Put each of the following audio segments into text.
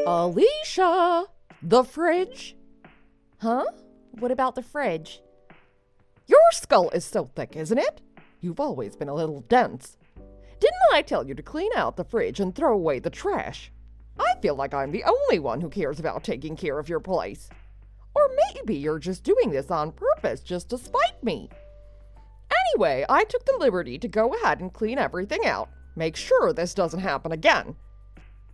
Alicia! The fridge? Huh? What about the fridge? Your skull is so thick, isn't it? You've always been a little dense. Didn't I tell you to clean out the fridge and throw away the trash? I feel like I'm the only one who cares about taking care of your place. Or maybe you're just doing this on purpose just to spite me. Anyway, I took the liberty to go ahead and clean everything out. Make sure this doesn't happen again.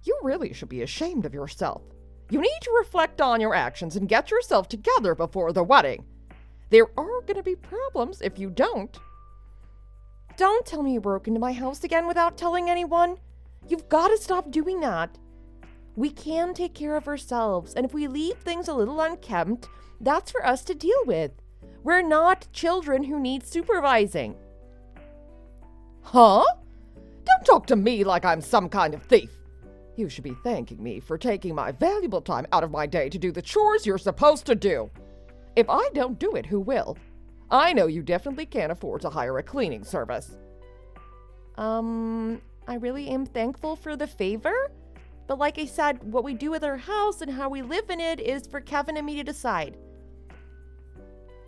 You really should be ashamed of yourself. You need to reflect on your actions and get yourself together before the wedding. There are going to be problems if you don't. Don't tell me you broke into my house again without telling anyone. You've got to stop doing that. We can take care of ourselves, and if we leave things a little unkempt, that's for us to deal with. We're not children who need supervising. Huh? Don't talk to me like I'm some kind of thief. You should be thanking me for taking my valuable time out of my day to do the chores you're supposed to do. If I don't do it, who will? I know you definitely can't afford to hire a cleaning service. I really am thankful for the favor. But like I said, what we do with our house and how we live in it is for Kevin and me to decide.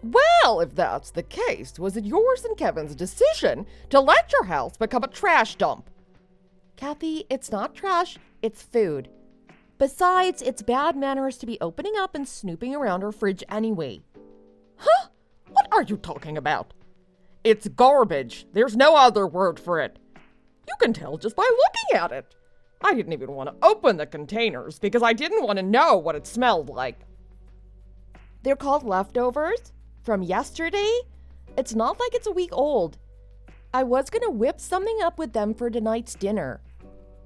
Well, if that's the case, was it yours and Kevin's decision to let your house become a trash dump? Kathy, it's not trash, it's food. Besides, it's bad manners to be opening up and snooping around our fridge anyway. Huh? What are you talking about? It's garbage. There's no other word for it. You can tell just by looking at it. I didn't even want to open the containers because I didn't want to know what it smelled like. They're called leftovers from yesterday. It's not like it's a week old. I was going to whip something up with them for tonight's dinner.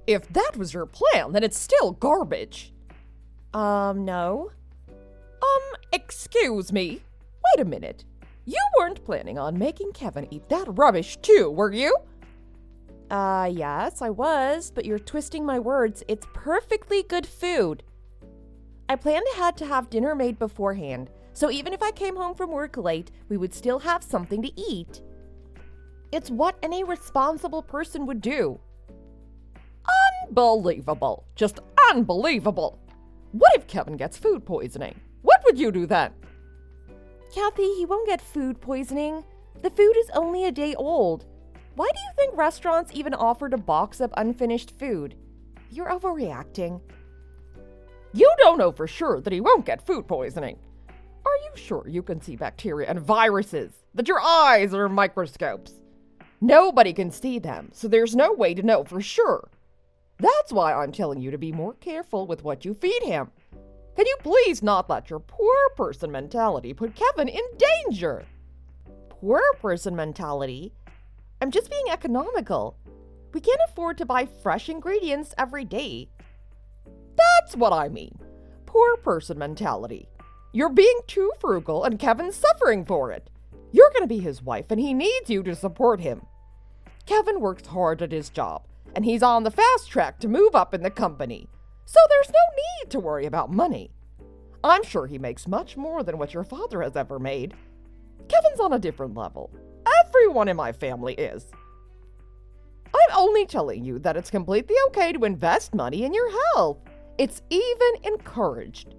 If that was your plan, then it's still garbage. No. Excuse me. Wait a minute. You weren't planning on making Kevin eat that rubbish too, were you? Yes, I was, but you're twisting my words. It's perfectly good food. I planned ahead to have dinner made beforehand, so even if I came home from work late, we would still have something to eat. It's what any responsible person would do. Unbelievable. Just unbelievable. What if Kevin gets food poisoning? What would you do then? Kathy, he won't get food poisoning. The food is only a day old. Why do you think restaurants even offered a box of unfinished food? You're overreacting. You don't know for sure that he won't get food poisoning. Are you sure you can see bacteria and viruses? That your eyes are microscopes? Nobody can see them, so there's no way to know for sure. That's why I'm telling you to be more careful with what you feed him. Can you please not let your poor person mentality put Kevin in danger? Poor person mentality? I'm just being economical. We can't afford to buy fresh ingredients every day. That's what I mean. Poor person mentality. You're being too frugal and Kevin's suffering for it. You're going to be his wife and he needs you to support him. Kevin works hard at his job and he's on the fast track to move up in the company. So there's no need to worry about money. I'm sure he makes much more than what your father has ever made. Kevin's on a different level. Everyone in my family is. I'm only telling you that it's completely okay to invest money in your health. It's even encouraged.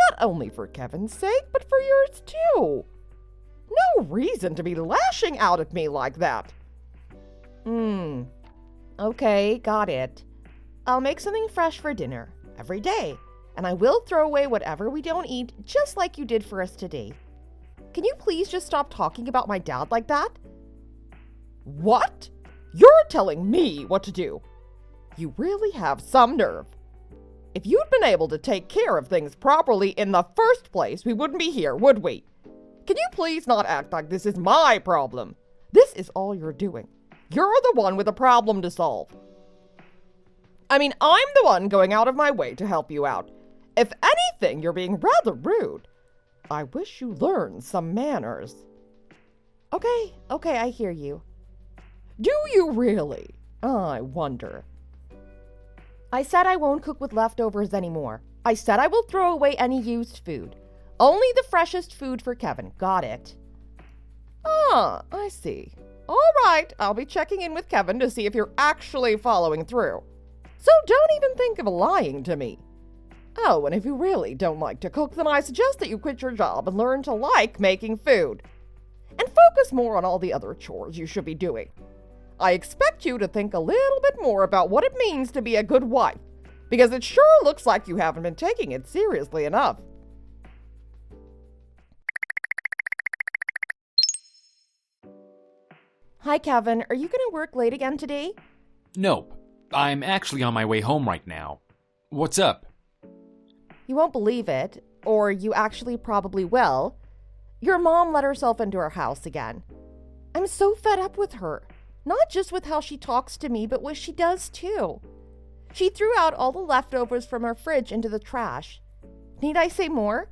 Not only for Kevin's sake, but for yours too. No reason to be lashing out at me like that. Okay, got it. I'll make something fresh for dinner every day, and I will throw away whatever we don't eat, just like you did for us today. Can you please just stop talking about my dad like that? What? You're telling me what to do? You really have some nerve. If you'd been able to take care of things properly in the first place, we wouldn't be here, would we? Can you please not act like this is my problem? This is all you're doing. You're the one with a problem to solve. I mean, I'm the one going out of my way to help you out. If anything, you're being rather rude. I wish you learned some manners. Okay, I hear you. Do you really? I wonder. I said I won't cook with leftovers anymore. I said I will throw away any used food. Only the freshest food for Kevin. Got it. Ah, I see. All right, I'll be checking in with Kevin to see if you're actually following through. So don't even think of lying to me. Oh, and if you really don't like to cook, then I suggest that you quit your job and learn to like making food. And focus more on all the other chores you should be doing. I expect you to think a little bit more about what it means to be a good wife, because it sure looks like you haven't been taking it seriously enough. Hi, Kevin. Are you going to work late again today? Nope. I'm actually on my way home right now. What's up? You won't believe it, or you actually probably will. Your mom let herself into our house again. I'm so fed up with her. Not just with how she talks to me, but what she does too. She threw out all the leftovers from our fridge into the trash. Need I say more?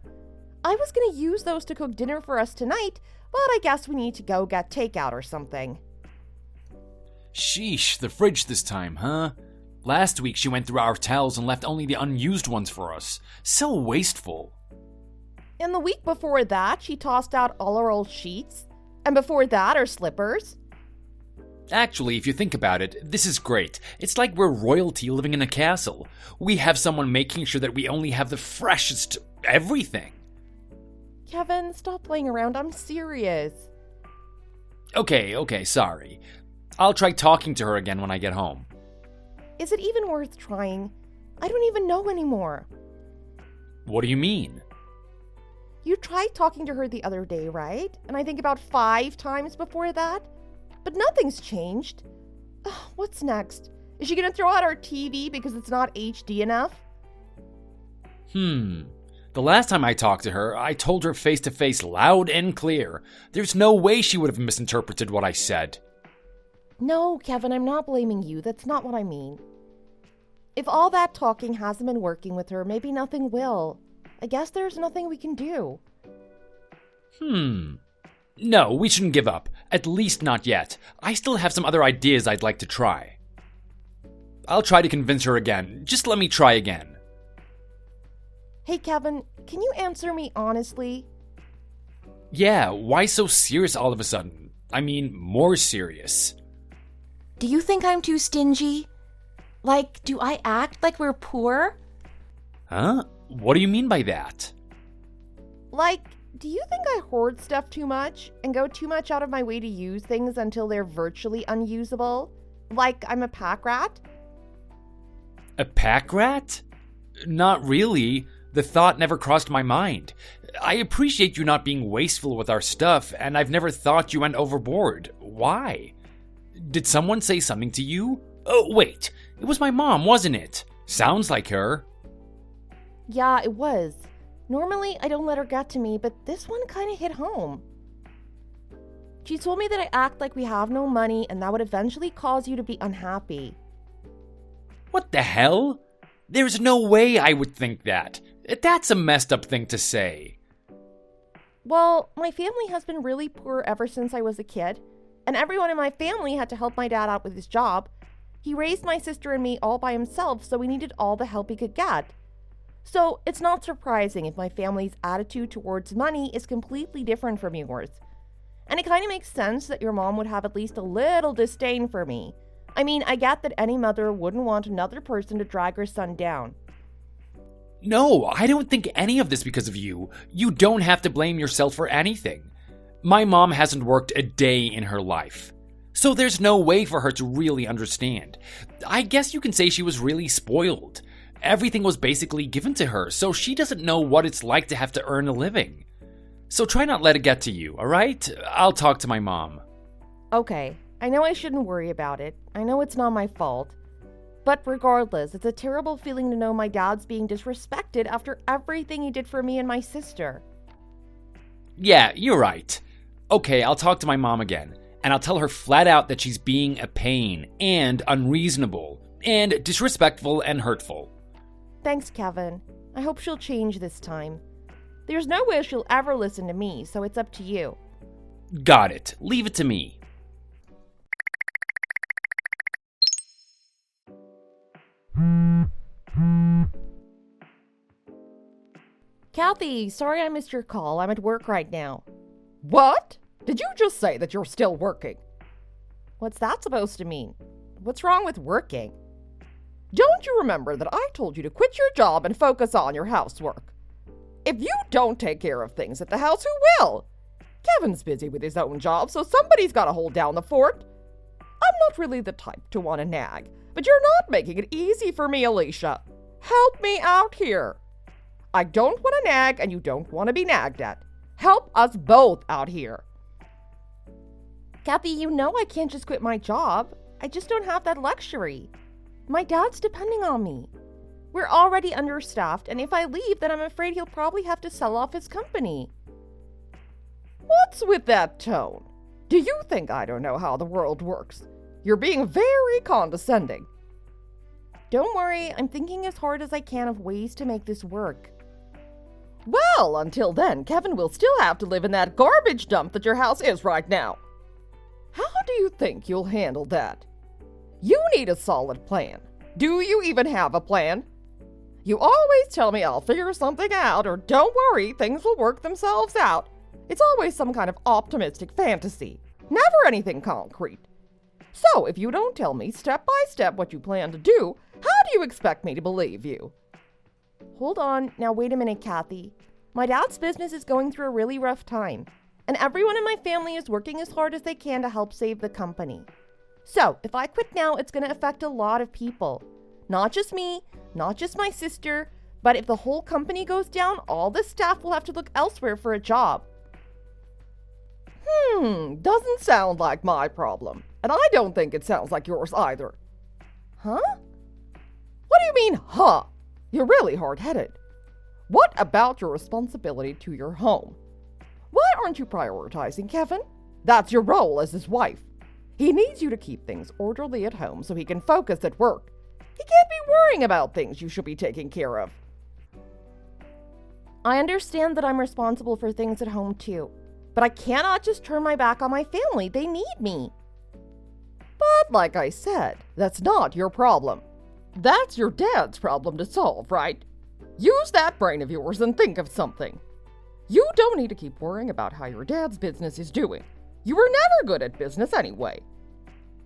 I was going to use those to cook dinner for us tonight, but I guess we need to go get takeout or something. Sheesh, the fridge this time, huh? Last week she went through our towels and left only the unused ones for us. So wasteful. And the week before that, she tossed out all our old sheets. And before that, our slippers. Actually, if you think about it, this is great. It's like we're royalty living in a castle. We have someone making sure that we only have the freshest everything. Kevin, stop playing around. I'm serious. Okay, sorry. I'll try talking to her again when I get home. Is it even worth trying? I don't even know anymore. What do you mean? You tried talking to her the other day, right? And I think about 5 times before that. But nothing's changed. Ugh, what's next? Is she going to throw out our TV because it's not HD enough? The last time I talked to her, I told her face to face loud and clear. There's no way she would have misinterpreted what I said. No, Kevin, I'm not blaming you. That's not what I mean. If all that talking hasn't been working with her, maybe nothing will. I guess there's nothing we can do. No, we shouldn't give up. At least not yet. I still have some other ideas I'd like to try. I'll try to convince her again. Just let me try again. Hey, Kevin, can you answer me honestly? Yeah, why so serious all of a sudden? I mean, more serious. Do you think I'm too stingy? Like, do I act like we're poor? Huh? What do you mean by that? Like, do you think I hoard stuff too much and go too much out of my way to use things until they're virtually unusable? Like I'm a pack rat? A pack rat? Not really. The thought never crossed my mind. I appreciate you not being wasteful with our stuff, and I've never thought you went overboard. Why? Did someone say something to you? Oh, wait. It was my mom, wasn't it? Sounds like her. Yeah, it was. Normally, I don't let her get to me, but this one kind of hit home. She told me that I act like we have no money and that would eventually cause you to be unhappy. What the hell? There's no way I would think that. That's a messed up thing to say. Well, my family has been really poor ever since I was a kid, and everyone in my family had to help my dad out with his job. He raised my sister and me all by himself, so we needed all the help he could get. So it's not surprising if my family's attitude towards money is completely different from yours. And it kind of makes sense that your mom would have at least a little disdain for me. I mean, I get that any mother wouldn't want another person to drag her son down. No, I don't think any of this because of you. You don't have to blame yourself for anything. My mom hasn't worked a day in her life. So there's no way for her to really understand. I guess you can say she was really spoiled. Everything was basically given to her, so she doesn't know what it's like to have to earn a living. So try not let it get to you, alright? I'll talk to my mom. Okay, I know I shouldn't worry about it. I know it's not my fault. But regardless, it's a terrible feeling to know my dad's being disrespected after everything he did for me and my sister. Yeah, you're right. Okay, I'll talk to my mom again, and I'll tell her flat out that she's being a pain, and unreasonable, and disrespectful and hurtful. Thanks, Kevin. I hope she'll change this time. There's no way she'll ever listen to me, so it's up to you. Got it. Leave it to me. Kathy, sorry I missed your call. I'm at work right now. What? Did you just say that you're still working? What's that supposed to mean? What's wrong with working? Don't you remember that I told you to quit your job and focus on your housework? If you don't take care of things at the house, who will? Kevin's busy with his own job, so somebody's got to hold down the fort. I'm not really the type to want to nag, but you're not making it easy for me, Alicia. Help me out here. I don't want to nag, and you don't want to be nagged at. Help us both out here. Kathy, you know I can't just quit my job. I just don't have that luxury. My dad's depending on me. We're already understaffed, and if I leave, then I'm afraid he'll probably have to sell off his company. What's with that tone? Do you think I don't know how the world works? You're being very condescending. Don't worry, I'm thinking as hard as I can of ways to make this work. Well, until then, Kevin will still have to live in that garbage dump that your house is right now. How do you think you'll handle that? You need a solid plan. Do you even have a plan? You always tell me I'll figure something out, or don't worry, things will work themselves out. It's always some kind of optimistic fantasy, never anything concrete. So, if you don't tell me step by step what you plan to do, how do you expect me to believe you? Hold on, now wait a minute, Kathy. My dad's business is going through a really rough time, and everyone in my family is working as hard as they can to help save the company. So, if I quit now, it's going to affect a lot of people. Not just me, not just my sister, but if the whole company goes down, all the staff will have to look elsewhere for a job. Doesn't sound like my problem. And I don't think it sounds like yours either. Huh? What do you mean, huh? You're really hard-headed. What about your responsibility to your home? Why aren't you prioritizing Kevin? That's your role as his wife. He needs you to keep things orderly at home so he can focus at work. He can't be worrying about things you should be taking care of. I understand that I'm responsible for things at home too, but I cannot just turn my back on my family. They need me. But like I said, that's not your problem. That's your dad's problem to solve, right? Use that brain of yours and think of something. You don't need to keep worrying about how your dad's business is doing. You were never good at business anyway.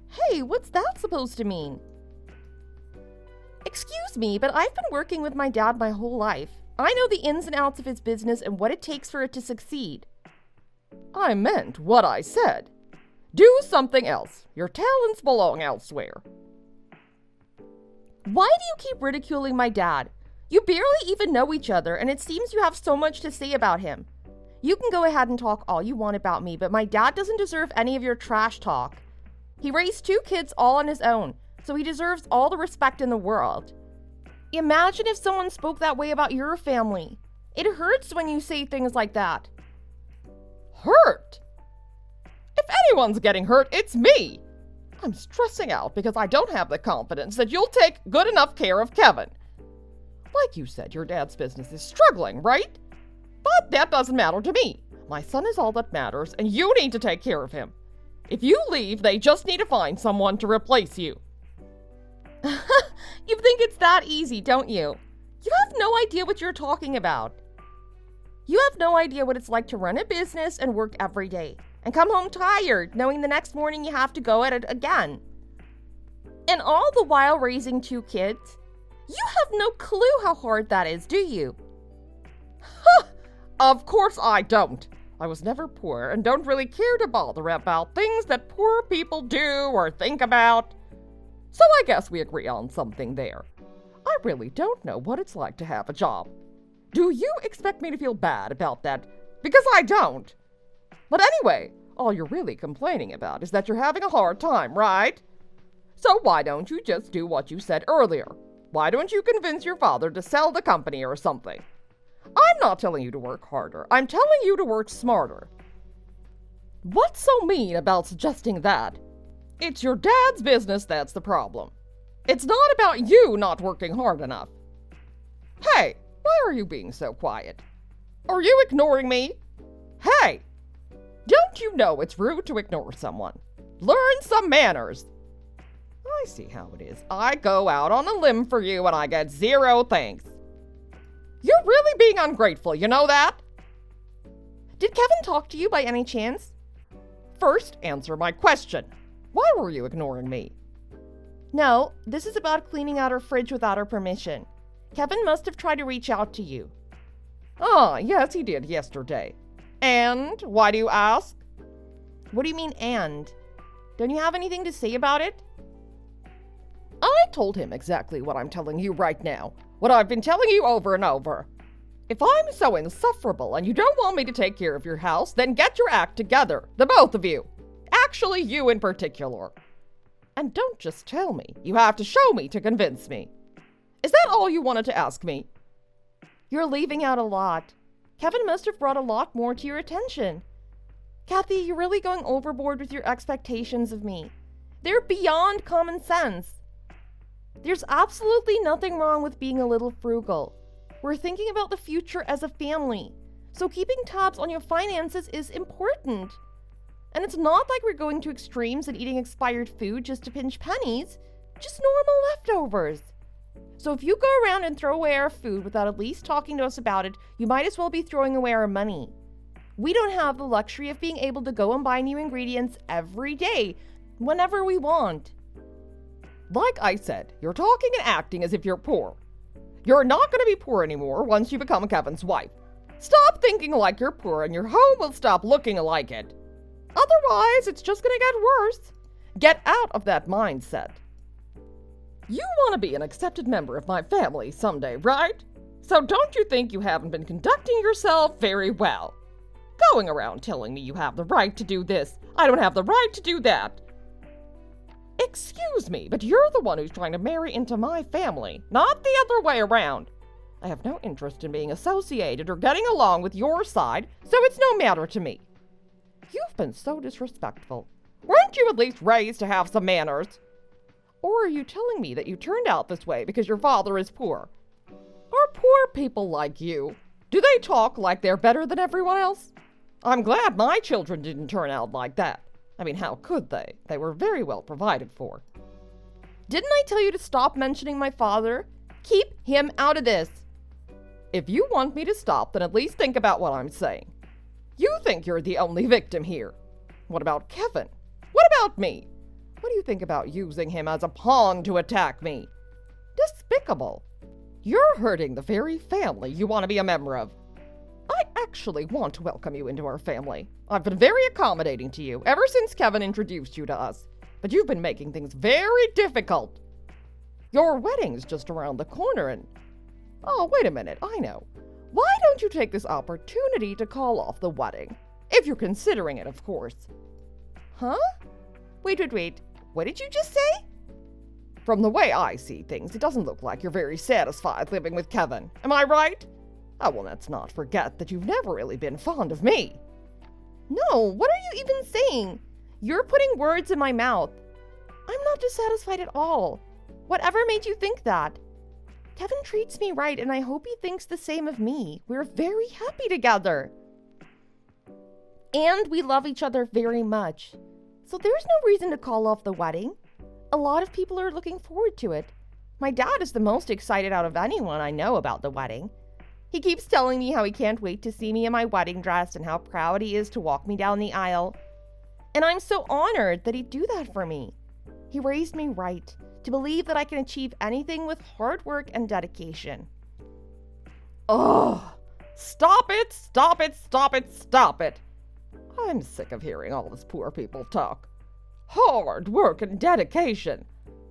Hey, what's that supposed to mean? Excuse me, but I've been working with my dad my whole life. I know the ins and outs of his business and what it takes for it to succeed. I meant what I said. Do something else. Your talents belong elsewhere. Why do you keep ridiculing my dad? You barely even know each other, and it seems you have so much to say about him. You can go ahead and talk all you want about me, but my dad doesn't deserve any of your trash talk. He raised 2 kids all on his own, so he deserves all the respect in the world. Imagine if someone spoke that way about your family. It hurts when you say things like that. Hurt? If anyone's getting hurt, it's me. I'm stressing out because I don't have the confidence that you'll take good enough care of Kevin. Like you said, your dad's business is struggling, right? But that doesn't matter to me. My son is all that matters, and you need to take care of him. If you leave, they just need to find someone to replace you. You think it's that easy, don't you? You have no idea what you're talking about. You have no idea what it's like to run a business and work every day, and come home tired, knowing the next morning you have to go at it again. And all the while raising 2 kids. You have no clue how hard that is, do you? Of course I don't. I was never poor and don't really care to bother about things that poor people do or think about. So I guess we agree on something there. I really don't know what it's like to have a job. Do you expect me to feel bad about that? Because I don't. But anyway, all you're really complaining about is that you're having a hard time, right? So why don't you just do what you said earlier? Why don't you convince your father to sell the company or something? I'm not telling you to work harder. I'm telling you to work smarter. What's so mean about suggesting that? It's your dad's business that's the problem. It's not about you not working hard enough. Hey, why are you being so quiet? Are you ignoring me? Hey, don't you know it's rude to ignore someone? Learn some manners. I see how it is. I go out on a limb for you and I get 0 thanks. You're really being ungrateful, you know that? Did Kevin talk to you by any chance? First, answer my question. Why were you ignoring me? No, this is about cleaning out our fridge without our permission. Kevin must have tried to reach out to you. Ah, yes, he did yesterday. And why do you ask? What do you mean, and? Don't you have anything to say about it? I told him exactly what I'm telling you right now. What I've been telling you over and over. If I'm so insufferable and you don't want me to take care of your house, then get your act together, the both of you. Actually, you in particular. And don't just tell me. You have to show me to convince me. Is that all you wanted to ask me? You're leaving out a lot. Kevin must have brought a lot more to your attention. Kathy, you're really going overboard with your expectations of me. They're beyond common sense. There's absolutely nothing wrong with being a little frugal. We're thinking about the future as a family, so keeping tabs on your finances is important. And it's not like we're going to extremes and eating expired food just to pinch pennies, just normal leftovers. So if you go around and throw away our food without at least talking to us about it, you might as well be throwing away our money. We don't have the luxury of being able to go and buy new ingredients every day, whenever we want. Like I said, you're talking and acting as if you're poor. You're not going to be poor anymore once you become Kevin's wife. Stop thinking like you're poor and your home will stop looking like it. Otherwise, it's just going to get worse. Get out of that mindset. You want to be an accepted member of my family someday, right? So don't you think you haven't been conducting yourself very well? Going around telling me you have the right to do this, I don't have the right to do that. Excuse me, but you're the one who's trying to marry into my family, not the other way around. I have no interest in being associated or getting along with your side, so it's no matter to me. You've been so disrespectful. Weren't you at least raised to have some manners? Or are you telling me that you turned out this way because your father is poor? Are poor people like you? Do they talk like they're better than everyone else? I'm glad my children didn't turn out like that. I mean, how could they? They were very well provided for. Didn't I tell you to stop mentioning my father? Keep him out of this. If you want me to stop, then at least think about what I'm saying. You think you're the only victim here. What about Kevin? What about me? What do you think about using him as a pawn to attack me? Despicable. You're hurting the very family you want to be a member of. I actually want to welcome you into our family. I've been very accommodating to you ever since Kevin introduced you to us, but you've been making things very difficult. Your wedding's just around the corner and... Oh, wait a minute, I know. Why don't you take this opportunity to call off the wedding? If you're considering it, of course. Huh? Wait. What did you just say? From the way I see things, it doesn't look like you're very satisfied living with Kevin. Am I right? Oh, well, let's not forget that you've never really been fond of me. No, what are you even saying? You're putting words in my mouth. I'm not dissatisfied at all. Whatever made you think that? Kevin treats me right, and I hope he thinks the same of me. We're very happy together. And we love each other very much. So there's no reason to call off the wedding. A lot of people are looking forward to it. My dad is the most excited out of anyone I know about the wedding. He keeps telling me how he can't wait to see me in my wedding dress and how proud he is to walk me down the aisle. And I'm so honored that he'd do that for me. He raised me right to believe that I can achieve anything with hard work and dedication. Oh, stop it, stop it, stop it, stop it. I'm sick of hearing all this poor people talk. Hard work and dedication.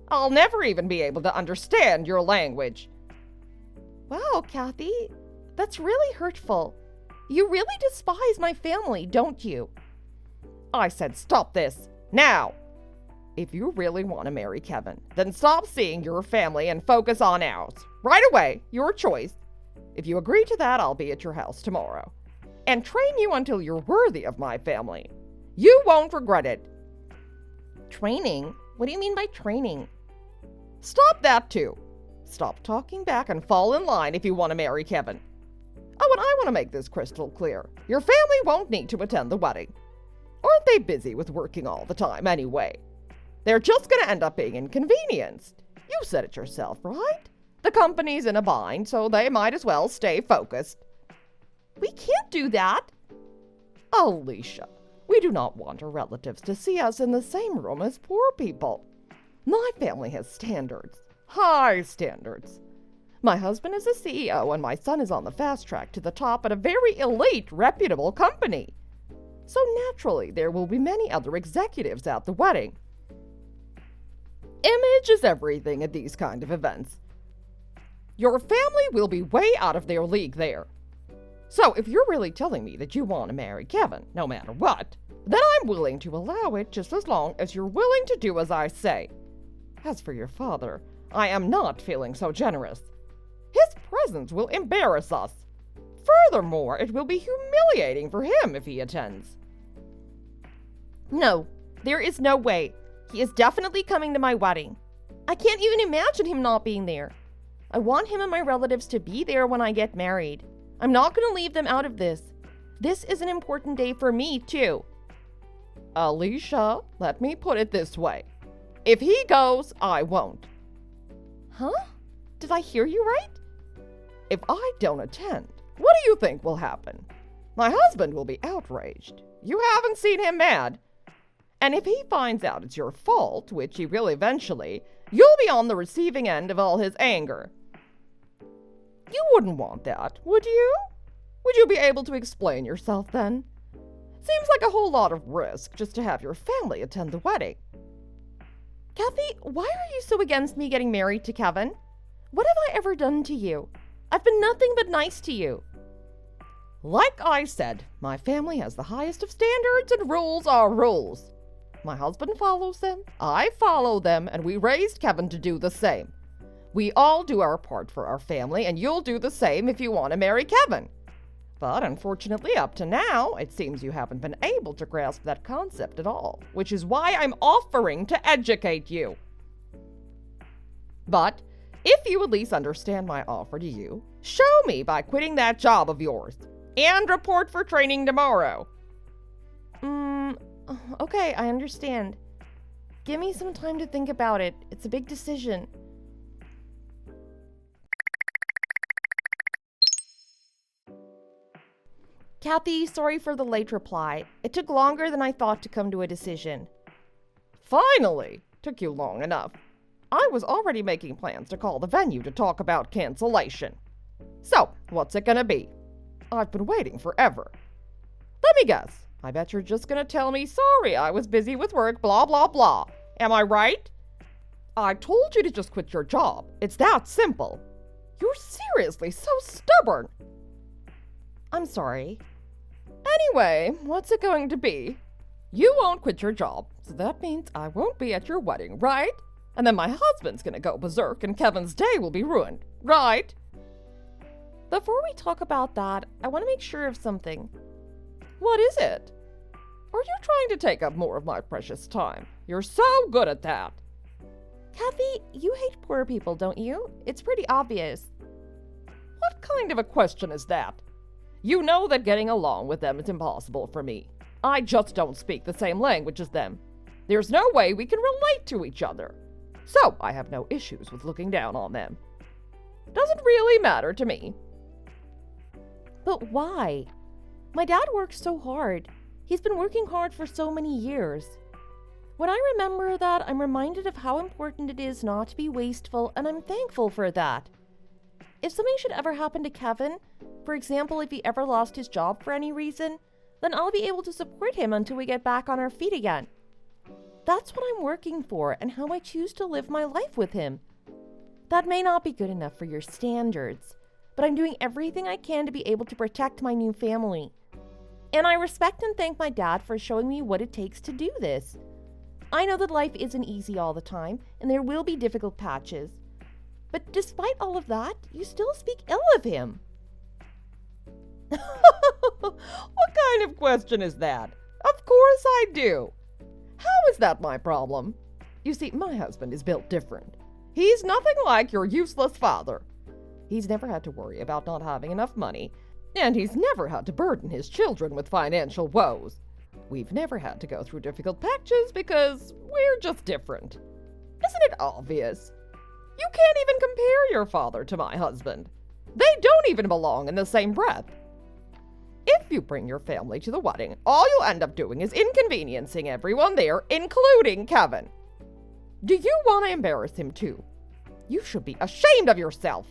I'll never even be able to understand your language. Wow, Kathy, that's really hurtful. You really despise my family, don't you? I said stop this, now. If you really want to marry Kevin, then stop seeing your family and focus on ours. Right away, your choice. If you agree to that, I'll be at your house tomorrow and train you until you're worthy of my family. You won't regret it. Training? What do you mean by training? Stop that too. Stop talking back and fall in line if you want to marry Kevin. Oh, and I want to make this crystal clear. Your family won't need to attend the wedding. Aren't they busy with working all the time anyway? They're just going to end up being inconvenienced. You said it yourself, right? The company's in a bind, so they might as well stay focused. We can't do that. Alicia, we do not want our relatives to see us in the same room as poor people. My family has standards. High standards. My husband is a CEO and my son is on the fast track to the top at a very elite, reputable company. So naturally, there will be many other executives at the wedding. Image is everything at these kind of events. Your family will be way out of their league there. So if you're really telling me that you want to marry Kevin, no matter what, then I'm willing to allow it just as long as you're willing to do as I say. As for your father, I am not feeling so generous. His presence will embarrass us. Furthermore, it will be humiliating for him if he attends. No, there is no way. He is definitely coming to my wedding. I can't even imagine him not being there. I want him and my relatives to be there when I get married. I'm not going to leave them out of this. This is an important day for me, too. Alicia, let me put it this way. If he goes, I won't. Huh? Did I hear you right? If I don't attend, what do you think will happen? My husband will be outraged. You haven't seen him mad. And if he finds out it's your fault, which he will eventually, you'll be on the receiving end of all his anger. You wouldn't want that, would you? Would you be able to explain yourself then? Seems like a whole lot of risk just to have your family attend the wedding. Kathy, why are you so against me getting married to Kevin? What have I ever done to you? I've been nothing but nice to you. Like I said, my family has the highest of standards and rules are rules. My husband follows them, I follow them, and we raised Kevin to do the same. We all do our part for our family, and you'll do the same if you want to marry Kevin. But unfortunately, up to now, it seems you haven't been able to grasp that concept at all, which is why I'm offering to educate you. But if you at least understand my offer to you, show me by quitting that job of yours, and report for training tomorrow. Okay, I understand. Give me some time to think about it. It's a big decision. Kathy, sorry for the late reply. It took longer than I thought to come to a decision. Finally! Took you long enough. I was already making plans to call the venue to talk about cancellation. So, what's it gonna be? I've been waiting forever. Let me guess. I bet you're just gonna tell me, sorry, I was busy with work, blah, blah, blah. Am I right? I told you to just quit your job. It's that simple. You're seriously so stubborn. I'm sorry. Anyway, what's it going to be? You won't quit your job, so that means I won't be at your wedding, right? And then my husband's gonna go berserk and Kevin's day will be ruined, right? Before we talk about that, I want to make sure of something. What is it? Are you trying to take up more of my precious time? You're so good at that. Kathy, you hate poor people, don't you? It's pretty obvious. What kind of a question is that? You know that getting along with them is impossible for me. I just don't speak the same language as them. There's no way we can relate to each other. So I have no issues with looking down on them. Doesn't really matter to me. But why? My dad works so hard. He's been working hard for so many years. When I remember that, I'm reminded of how important it is not to be wasteful, and I'm thankful for that. If something should ever happen to Kevin, for example, if he ever lost his job for any reason, then I'll be able to support him until we get back on our feet again. That's what I'm working for and how I choose to live my life with him. That may not be good enough for your standards, but I'm doing everything I can to be able to protect my new family. And I respect and thank my dad for showing me what it takes to do this. I know that life isn't easy all the time, and there will be difficult patches. But despite all of that, you still speak ill of him. What kind of question is that? Of course I do. How is that my problem? You see, my husband is built different. He's nothing like your useless father. He's never had to worry about not having enough money, and he's never had to burden his children with financial woes. We've never had to go through difficult patches because we're just different. Isn't it obvious? You can't even compare your father to my husband. They don't even belong in the same breath. If you bring your family to the wedding, all you'll end up doing is inconveniencing everyone there, including Kevin. Do you want to embarrass him too? You should be ashamed of yourself.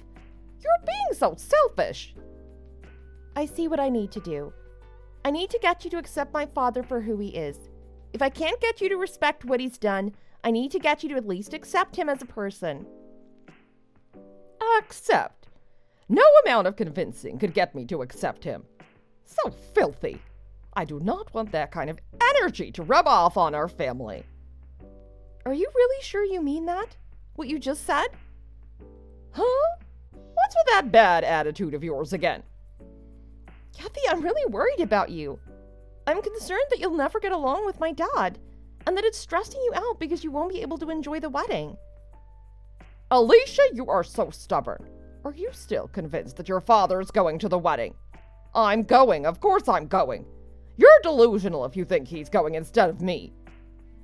You're being so selfish. I see what I need to do. I need to get you to accept my father for who he is. If I can't get you to respect what he's done, I need to get you to at least accept him as a person. Accept? No amount of convincing could get me to accept him. So filthy. I do not want that kind of energy to rub off on our family. Are you really sure you mean that? What you just said? Huh? What's with that bad attitude of yours again? Kathy, I'm really worried about you. I'm concerned that you'll never get along with my dad, and that it's stressing you out because you won't be able to enjoy the wedding. Alicia, you are so stubborn. Are you still convinced that your father's going to the wedding? I'm going. Of course I'm going. You're delusional if you think he's going instead of me.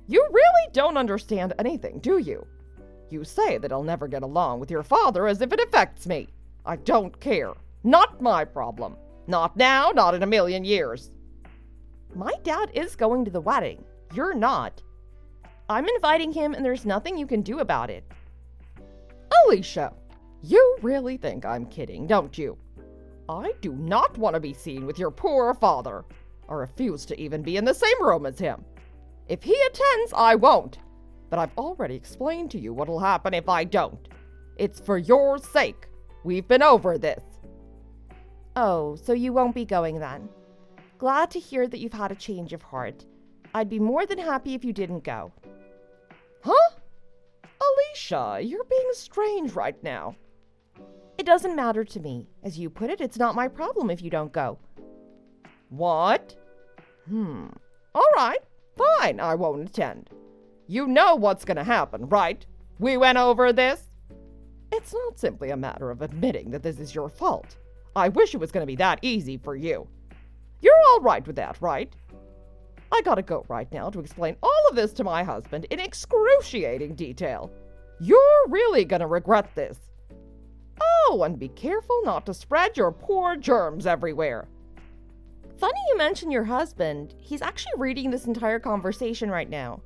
You really don't understand anything, do you? You say that I'll never get along with your father as if it affects me. I don't care. Not my problem. Not now, not in a million years. My dad is going to the wedding. You're not. I'm inviting him, and there's nothing you can do about it. Alicia, you really think I'm kidding, don't you? I do not want to be seen with your poor father. I refuse to even be in the same room as him. If he attends, I won't. But I've already explained to you what'll happen if I don't. It's for your sake. We've been over this. Oh, so you won't be going then. Glad to hear that you've had a change of heart. I'd be more than happy if you didn't go. Huh? Alicia, you're being strange right now. It doesn't matter to me. As you put it, it's not my problem if you don't go. What? All right. Fine, I won't attend. You know what's gonna happen, right? We went over this. It's not simply a matter of admitting that this is your fault. I wish it was gonna be that easy for you. You're all right with that, right? I gotta go right now to explain all of this to my husband in excruciating detail. You're really gonna regret this. Oh, and be careful not to spread your poor germs everywhere. Funny you mention your husband. He's actually reading this entire conversation right now.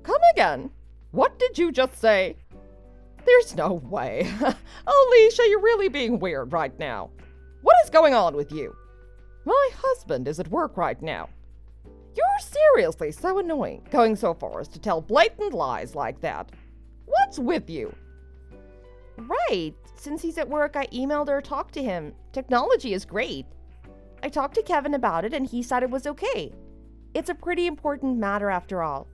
Come again? What did you just say? There's no way. Alicia, you're really being weird right now. What is going on with you? My husband is at work right now. You're seriously so annoying, going so far as to tell blatant lies like that. What's with you? Right. Since he's at work, I emailed or talked to him. Technology is great. I talked to Kevin about it, and he said it was okay. It's a pretty important matter after all.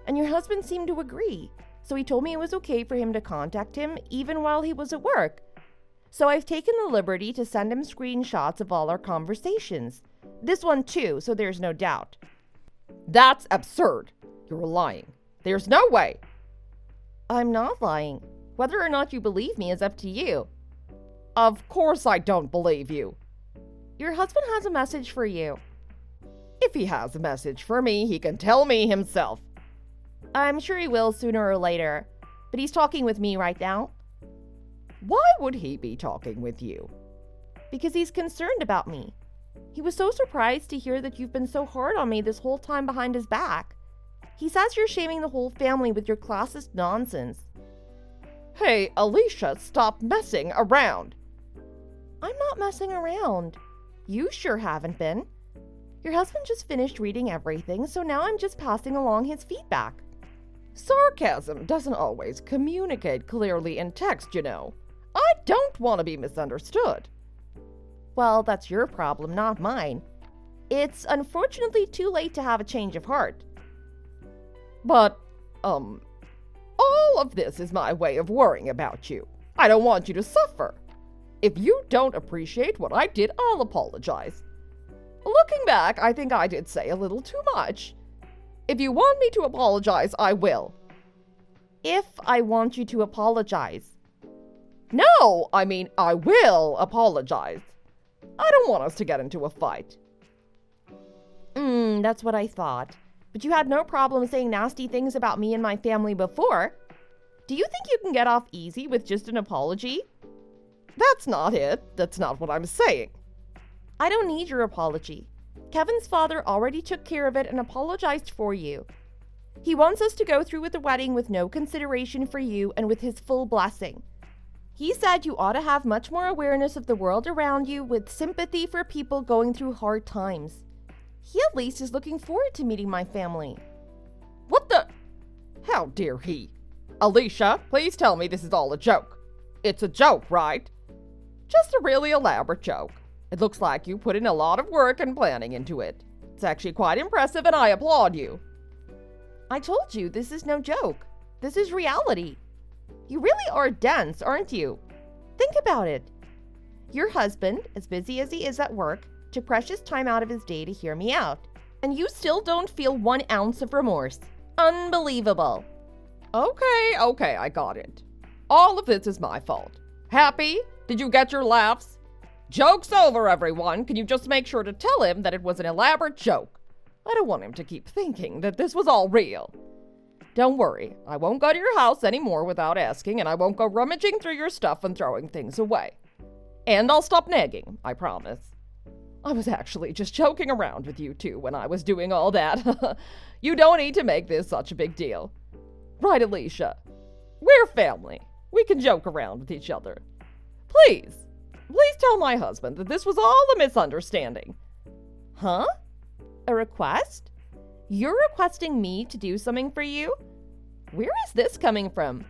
And your husband seemed to agree, so he told me it was okay for him to contact him even while he was at work. So I've taken the liberty to send him screenshots of all our conversations. This one too, so there's no doubt. That's absurd. You're lying. There's no way. I'm not lying. Whether or not you believe me is up to you. Of course I don't believe you. Your husband has a message for you. If he has a message for me, he can tell me himself. I'm sure he will sooner or later, but he's talking with me right now. Why would he be talking with you? Because he's concerned about me. He was so surprised to hear that you've been so hard on me this whole time behind his back. He says you're shaming the whole family with your classist nonsense. Hey, Alicia, stop messing around. I'm not messing around. You sure haven't been. Your husband just finished reading everything, so now I'm just passing along his feedback. Sarcasm doesn't always communicate clearly in text, you know. I don't want to be misunderstood. Well, that's your problem, not mine. It's unfortunately too late to have a change of heart. But, all of this is my way of worrying about you. I don't want you to suffer. If you don't appreciate what I did, I'll apologize. Looking back, I think I did say a little too much. If you want me to apologize, I will. If I want you to apologize. No, I mean, I will apologize. I don't want us to get into a fight. That's what I thought. But you had no problem saying nasty things about me and my family before. Do you think you can get off easy with just an apology? That's not it. That's not what I'm saying. I don't need your apology. Kevin's father already took care of it and apologized for you. He wants us to go through with the wedding with no consideration for you and with his full blessing. He said you ought to have much more awareness of the world around you with sympathy for people going through hard times. He at least is looking forward to meeting my family. What the? How dare he? Alicia, please tell me this is all a joke. It's a joke, right? Just a really elaborate joke. It looks like you put in a lot of work and planning into it. It's actually quite impressive and I applaud you. I told you, this is no joke. This is reality. You really are dense, aren't you? Think about it. Your husband, as busy as he is at work, took precious time out of his day to hear me out. And you still don't feel 1 ounce of remorse. Unbelievable. Okay, I got it. All of this is my fault. Happy? Did you get your laughs? Joke's over, everyone. Can you just make sure to tell him that it was an elaborate joke? I don't want him to keep thinking that this was all real. Don't worry, I won't go to your house anymore without asking, and I won't go rummaging through your stuff and throwing things away. And I'll stop nagging, I promise. I was actually just joking around with you two when I was doing all that. You don't need to make this such a big deal. Right, Alicia? We're family. We can joke around with each other. Please tell my husband that this was all a misunderstanding. Huh? A request? You're requesting me to do something for you? Where is this coming from?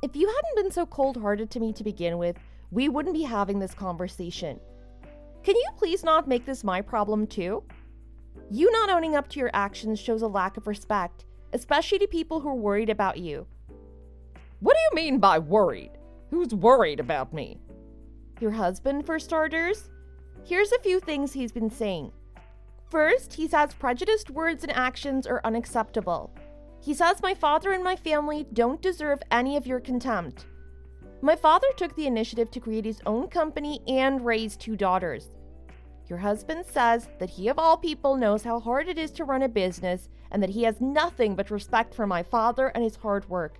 If you hadn't been so cold-hearted to me to begin with, we wouldn't be having this conversation. Can you please not make this my problem too? You not owning up to your actions shows a lack of respect, especially to people who are worried about you. What do you mean by worried? Who's worried about me? Your husband, for starters. Here's a few things he's been saying. First, he says prejudiced words and actions are unacceptable. He says my father and my family don't deserve any of your contempt. My father took the initiative to create his own company and raise 2 daughters. Your husband says that he of all people knows how hard it is to run a business and that he has nothing but respect for my father and his hard work.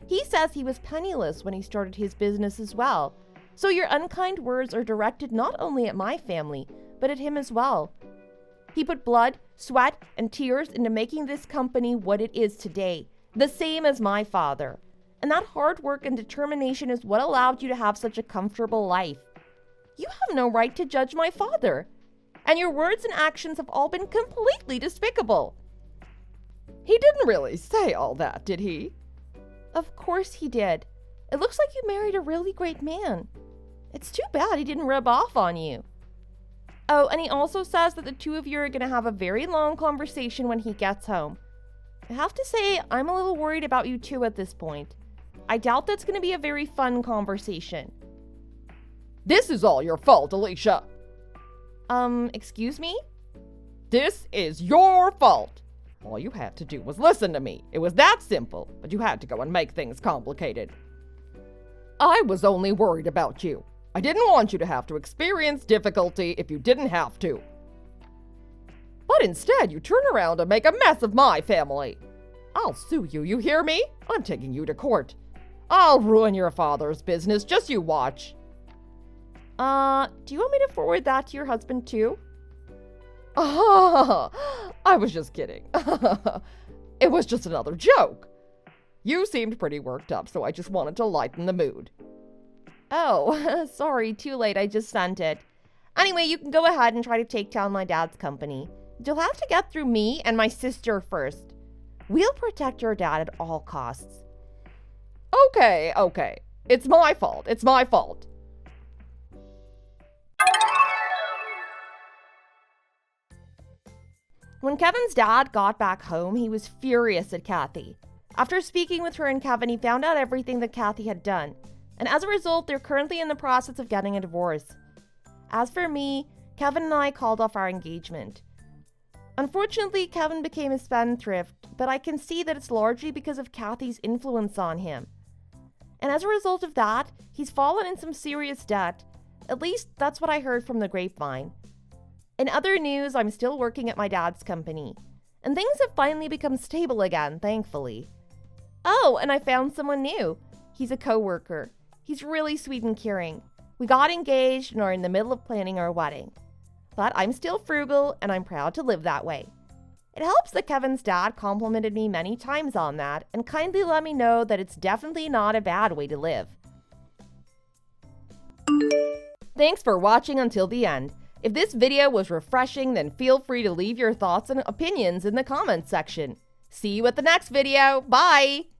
He says he was penniless when he started his business as well, so your unkind words are directed not only at my family, but at him as well. He put blood, sweat, and tears into making this company what it is today, the same as my father. And that hard work and determination is what allowed you to have such a comfortable life. You have no right to judge my father. And your words and actions have all been completely despicable. He didn't really say all that, did he? Of course he did. It looks like you married a really great man. It's too bad he didn't rub off on you. Oh, and he also says that the 2 of you are going to have a very long conversation when he gets home. I have to say, I'm a little worried about you two at this point. I doubt that's going to be a very fun conversation. This is all your fault, Alicia. Excuse me? This is your fault. All you had to do was listen to me. It was that simple, but you had to go and make things complicated. I was only worried about you. I didn't want you to have to experience difficulty if you didn't have to. But instead, you turn around and make a mess of my family. I'll sue you, you hear me? I'm taking you to court. I'll ruin your father's business, just you watch. Do you want me to forward that to your husband too? I was just kidding. It was just another joke. You seemed pretty worked up, so I just wanted to lighten the mood. Oh, sorry, too late, I just sent it. Anyway, you can go ahead and try to take down my dad's company. You'll have to get through me and my sister first. We'll protect your dad at all costs. Okay. It's my fault. When Kevin's dad got back home, he was furious at Kathy. After speaking with her and Kevin, he found out everything that Kathy had done. And as a result, they're currently in the process of getting a divorce. As for me, Kevin and I called off our engagement. Unfortunately, Kevin became a spendthrift, but I can see that it's largely because of Kathy's influence on him. And as a result of that, he's fallen in some serious debt. At least that's what I heard from the grapevine. In other news, I'm still working at my dad's company. And things have finally become stable again, thankfully. Oh, and I found someone new. He's a coworker. He's really sweet and caring. We got engaged and are in the middle of planning our wedding. But I'm still frugal and I'm proud to live that way. It helps that Kevin's dad complimented me many times on that and kindly let me know that it's definitely not a bad way to live. Thanks for watching until the end. If this video was refreshing, then feel free to leave your thoughts and opinions in the comments section. See you at the next video. Bye!